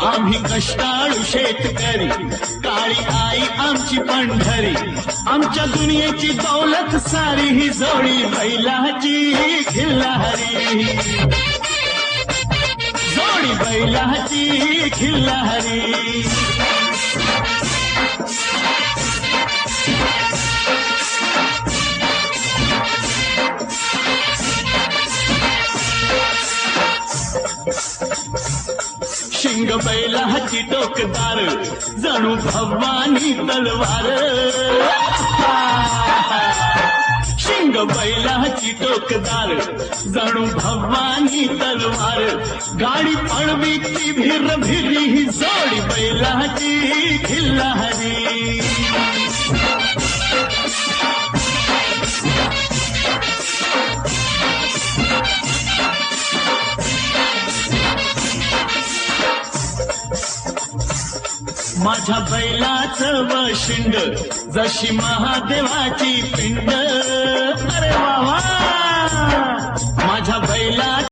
आम्ही कष्टाळू शेतकरी, काळी आई आमची पंढरी, आमच्या दुनियेची दौलत सारी ही जोडी बैलाची खिल्लारी, जोडी बैलाची खिल्लारी. शिंग बैलाची टोकदार, जणू भवानी तलवार. शिंग बैलाची टोकदार, जणू भवानी तलवार. गाडी पळवीची भिर भिरी ही जोडी बैलाची खिल्लारी. माझ्या बैलाचं वशिंड, जशी महादेवाची पिंड. अरे